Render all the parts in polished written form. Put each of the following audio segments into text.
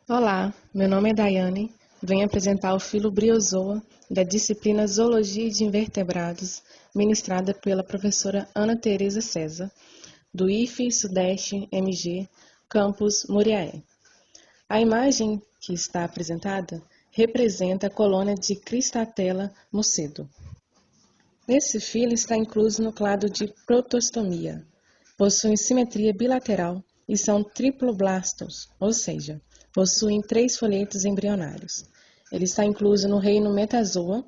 Olá, meu nome é Daiane, venho apresentar o filo Briozoa da disciplina Zoologia de Invertebrados, ministrada pela professora Ana Tereza César, do IFE Sudeste MG, campus Muriaé. A imagem que está apresentada representa a colônia de Cristatella mucedo. Esse filo está incluso no clado de Protostomia. Possuem simetria bilateral e são triploblastos, ou seja, possuem 3 folhetos embrionários. Ele está incluso no reino Metazoa,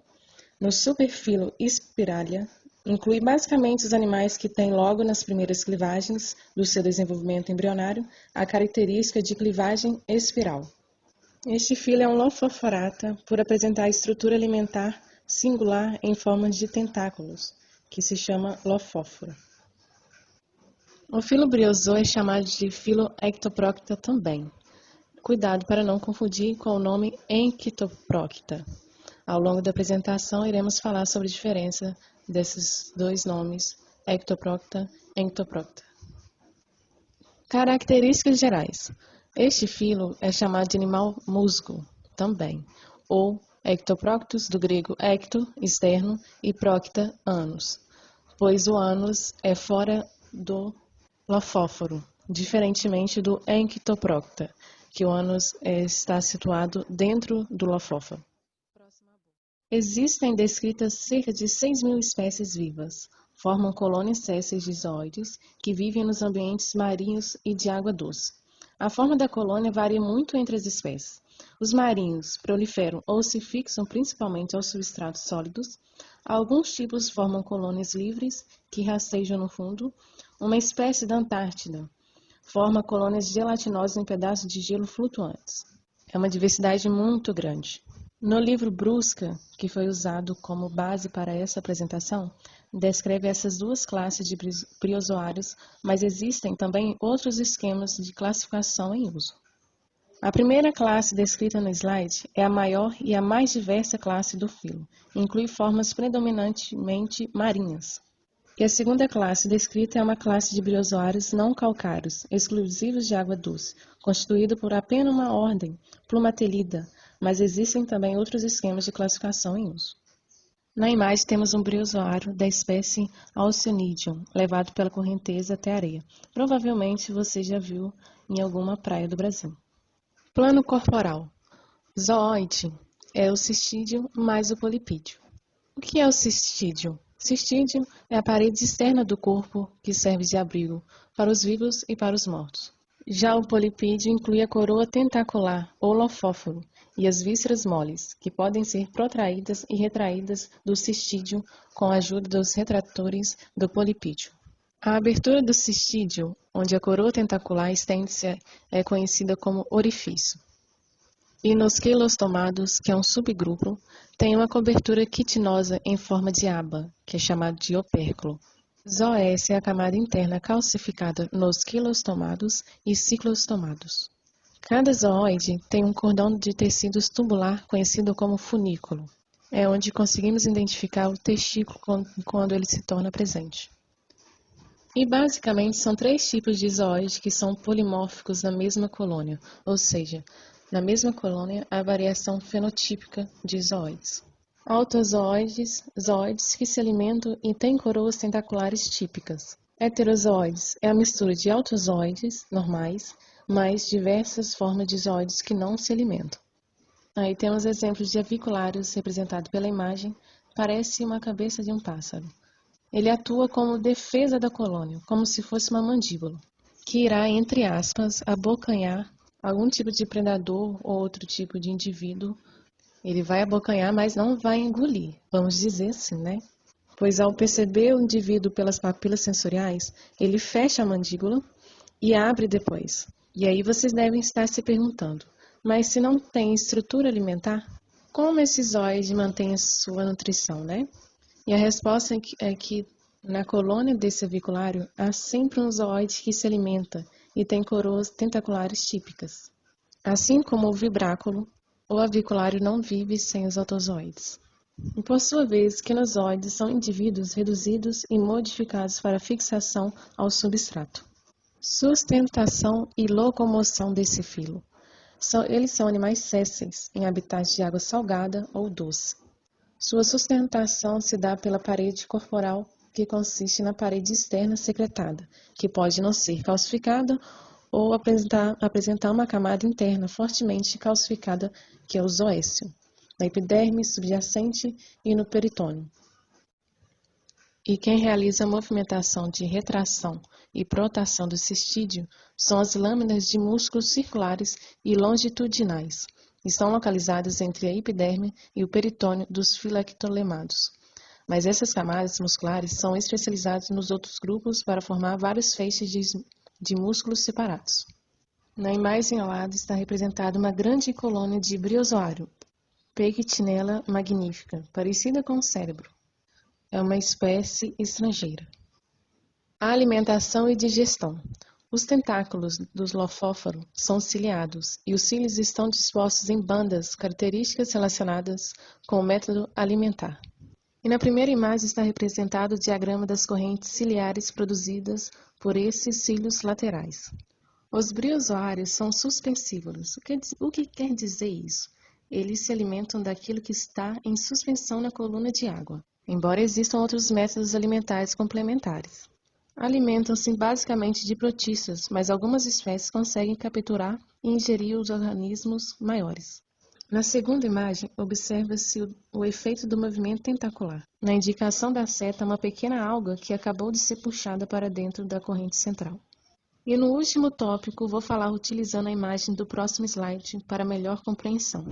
no superfilo Spiralia, inclui basicamente os animais que têm logo nas primeiras clivagens do seu desenvolvimento embrionário a característica de clivagem espiral. Este filo é um Lophophorata por apresentar a estrutura alimentar singular em forma de tentáculos, que se chama Lophóphora. O filo Briozoa é chamado de filo Ectoprocta também. Cuidado para não confundir com o nome Enquitoprocta. Ao longo da apresentação, iremos falar sobre a diferença desses dois nomes, Ectoprocta e Enquitoprocta. Características gerais. Este filo é chamado de animal musgo também, ou Ectoproctus, do grego ecto, externo, e procta, ânus, pois o ânus é fora do lofóforo, diferentemente do Enquitoprocta, que o ânus está situado dentro do lofóforo. Existem descritas cerca de 6.000 espécies vivas. Formam colônias sésseis de zooides que vivem nos ambientes marinhos e de água doce. A forma da colônia varia muito entre as espécies. Os marinhos proliferam ou se fixam principalmente aos substratos sólidos. Alguns tipos formam colônias livres que rastejam no fundo. Uma espécie da Antártida forma colônias gelatinosas em pedaços de gelo flutuantes. É uma diversidade muito grande. No livro Brusca, que foi usado como base para essa apresentação, descreve essas duas classes de briozoários, mas existem também outros esquemas de classificação em uso. A primeira classe descrita no slide é a maior e a mais diversa classe do filo, inclui formas predominantemente marinhas. E a segunda classe descrita é uma classe de briozoários não calcários, exclusivos de água doce, constituído por apenas uma ordem, Plumatelida, mas existem também outros esquemas de classificação em uso. Na imagem temos um briozoário da espécie Alcyonidium, levado pela correnteza até a areia. Provavelmente você já viu em alguma praia do Brasil. Plano corporal. Zooide é o cistídio mais o polipídio. O que é o cistídio? Cistídio é a parede externa do corpo que serve de abrigo para os vivos e para os mortos. Já o polipídio inclui a coroa tentacular ou lofóforo e as vísceras moles, que podem ser protraídas e retraídas do cistídio com a ajuda dos retratores do polipídio. A abertura do cistídio, onde a coroa tentacular estende-se, é conhecida como orifício. E nos quilostomados, que é um subgrupo, tem uma cobertura quitinosa em forma de aba, que é chamado de opérculo. Zoécia é a camada interna calcificada nos quilostomados e ciclostomados. Cada zoóide tem um cordão de tecidos tubular conhecido como funículo. É onde conseguimos identificar o testículo quando ele se torna presente. E basicamente são 3 tipos de zoóides que são polimórficos na mesma colônia, ou seja, na mesma colônia, há variação fenotípica de zoóides. Autozoóides, zoóides que se alimentam e têm coroas tentaculares típicas. Heterozoóides é a mistura de autozoóides normais, mais diversas formas de zoóides que não se alimentam. Aí temos exemplos de aviculários representados pela imagem, parece uma cabeça de um pássaro. Ele atua como defesa da colônia, como se fosse uma mandíbula, que irá, entre aspas, abocanhar algum tipo de predador ou outro tipo de indivíduo. Ele vai abocanhar, mas não vai engolir, vamos dizer assim, né? Pois ao perceber o indivíduo pelas papilas sensoriais, ele fecha a mandíbula e abre depois. E aí vocês devem estar se perguntando, mas se não tem estrutura alimentar, como esse zoóide mantém a sua nutrição, né? E a resposta é que na colônia desse aviculário há sempre um zoóide que se alimenta e tem coroas tentaculares típicas. Assim como o vibráculo, o aviculário não vive sem os autozoides. E por sua vez, quinozoides são indivíduos reduzidos e modificados para fixação ao substrato. Sustentação e locomoção desse filo. Eles são animais sésseis, em habitats de água salgada ou doce. Sua sustentação se dá pela parede corporal, que consiste na parede externa secretada, que pode não ser calcificada ou apresentar uma camada interna fortemente calcificada, que é o zoécio, na epiderme subjacente e no peritônio. E quem realiza a movimentação de retração e protração do cistídeo são as lâminas de músculos circulares e longitudinais. Estão localizadas entre a epiderme e o peritônio dos filectolemados. Mas essas camadas musculares são especializadas nos outros grupos para formar vários feixes de músculos separados. Na imagem ao lado está representada uma grande colônia de briozoário, Pectinella magnifica, parecida com o cérebro. É uma espécie estrangeira. A alimentação e digestão. Os tentáculos dos lofóforo são ciliados e os cílios estão dispostos em bandas, características relacionadas com o método alimentar. E na primeira imagem está representado o diagrama das correntes ciliares produzidas por esses cílios laterais. Os briozoários são suspensívoros. O que quer dizer isso? Eles se alimentam daquilo que está em suspensão na coluna de água, embora existam outros métodos alimentares complementares. Alimentam-se basicamente de protistas, mas algumas espécies conseguem capturar e ingerir os organismos maiores. Na segunda imagem, observa-se o efeito do movimento tentacular. Na indicação da seta, uma pequena alga que acabou de ser puxada para dentro da corrente central. E no último tópico, vou falar utilizando a imagem do próximo slide para melhor compreensão.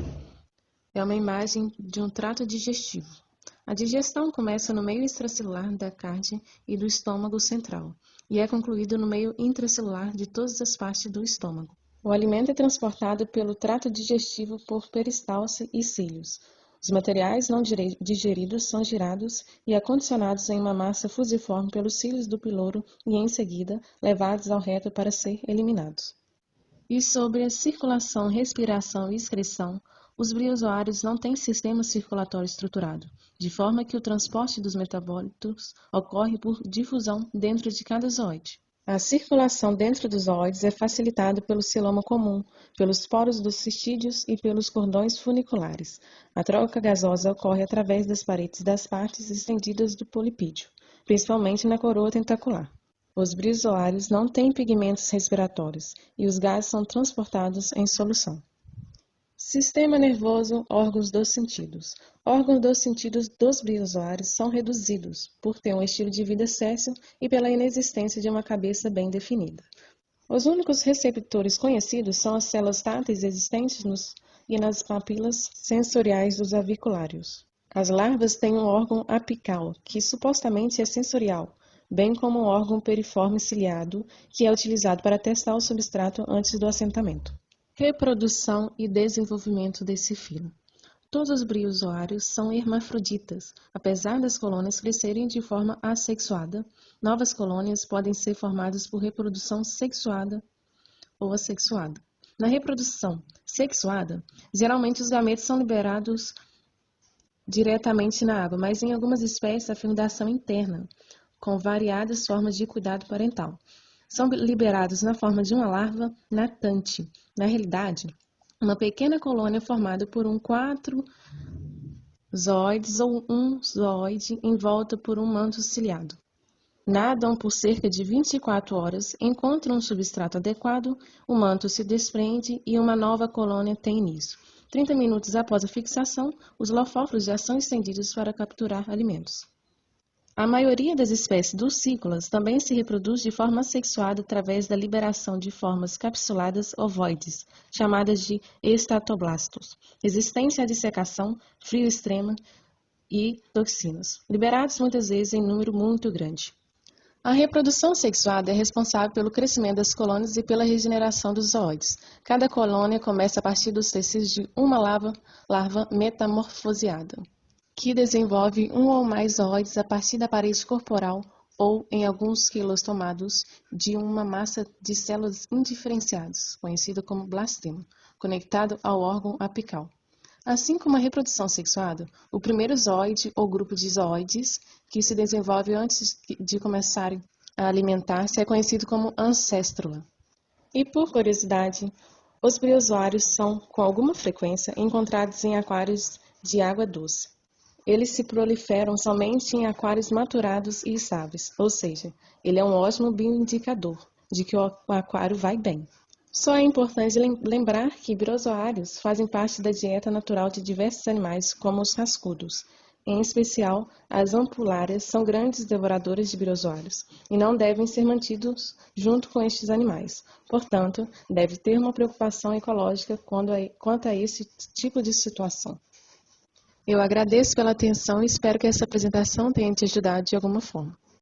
É uma imagem de um trato digestivo. A digestão começa no meio extracelular da carne e do estômago central e é concluída no meio intracelular de todas as partes do estômago. O alimento é transportado pelo trato digestivo por peristalse e cílios. Os materiais não digeridos são girados e acondicionados em uma massa fusiforme pelos cílios do piloro e, em seguida, levados ao reto para ser eliminados. E sobre a circulação, respiração e excreção, os briozoários não têm sistema circulatório estruturado, de forma que o transporte dos metabólitos ocorre por difusão dentro de cada zooide. A circulação dentro dos zooides é facilitada pelo xiloma comum, pelos poros dos cistídeos e pelos cordões funiculares. A troca gasosa ocorre através das paredes das partes estendidas do polipídio, principalmente na coroa tentacular. Os briozoários não têm pigmentos respiratórios e os gases são transportados em solução. Sistema nervoso, órgãos dos sentidos. Órgãos dos sentidos dos briozoários são reduzidos por ter um estilo de vida séssil e pela inexistência de uma cabeça bem definida. Os únicos receptores conhecidos são as células táteis existentes e nas papilas sensoriais dos aviculários. As larvas têm um órgão apical, que supostamente é sensorial, bem como um órgão periforme ciliado, que é utilizado para testar o substrato antes do assentamento. Reprodução e desenvolvimento desse filo. Todos os briozoários são hermafroditas. Apesar das colônias crescerem de forma assexuada, novas colônias podem ser formadas por reprodução sexuada ou assexuada. Na reprodução sexuada, geralmente os gametos são liberados diretamente na água, mas em algumas espécies a fecundação interna, com variadas formas de cuidado parental. São liberados na forma de uma larva natante. Na realidade, uma pequena colônia formada por 4 zooides ou um zooide envolta por um manto ciliado. Nadam por cerca de 24 horas, encontram um substrato adequado, o manto se desprende e uma nova colônia tem início. 30 minutos após a fixação, os lofóforos já são estendidos para capturar alimentos. A maioria das espécies dulcícolas também se reproduz de forma assexuada através da liberação de formas capsuladas ovoides, chamadas de estatoblastos, resistência à dissecação, frio extremo e toxinas, liberados muitas vezes em número muito grande. A reprodução sexuada é responsável pelo crescimento das colônias e pela regeneração dos zooides. Cada colônia começa a partir dos tecidos de uma larva metamorfoseada, que desenvolve um ou mais zooides a partir da parede corporal ou, em alguns quilos tomados, de uma massa de células indiferenciadas, conhecida como blastema, conectado ao órgão apical. Assim como a reprodução sexuada, o primeiro zooide ou grupo de zooides que se desenvolve antes de começar a alimentar-se é conhecido como ancéstrula. E por curiosidade, Os briozoários são, com alguma frequência, encontrados em aquários de água doce. Eles se proliferam somente em aquários maturados e estáveis, ou seja, ele é um ótimo bioindicador de que o aquário vai bem. Só é importante lembrar que briozoários fazem parte da dieta natural de diversos animais, como os cascudos. Em especial, as ampulárias são grandes devoradoras de briozoários e não devem ser mantidos junto com estes animais. Portanto, deve ter uma preocupação ecológica quanto a esse tipo de situação. Eu agradeço pela atenção e espero que essa apresentação tenha te ajudado de alguma forma.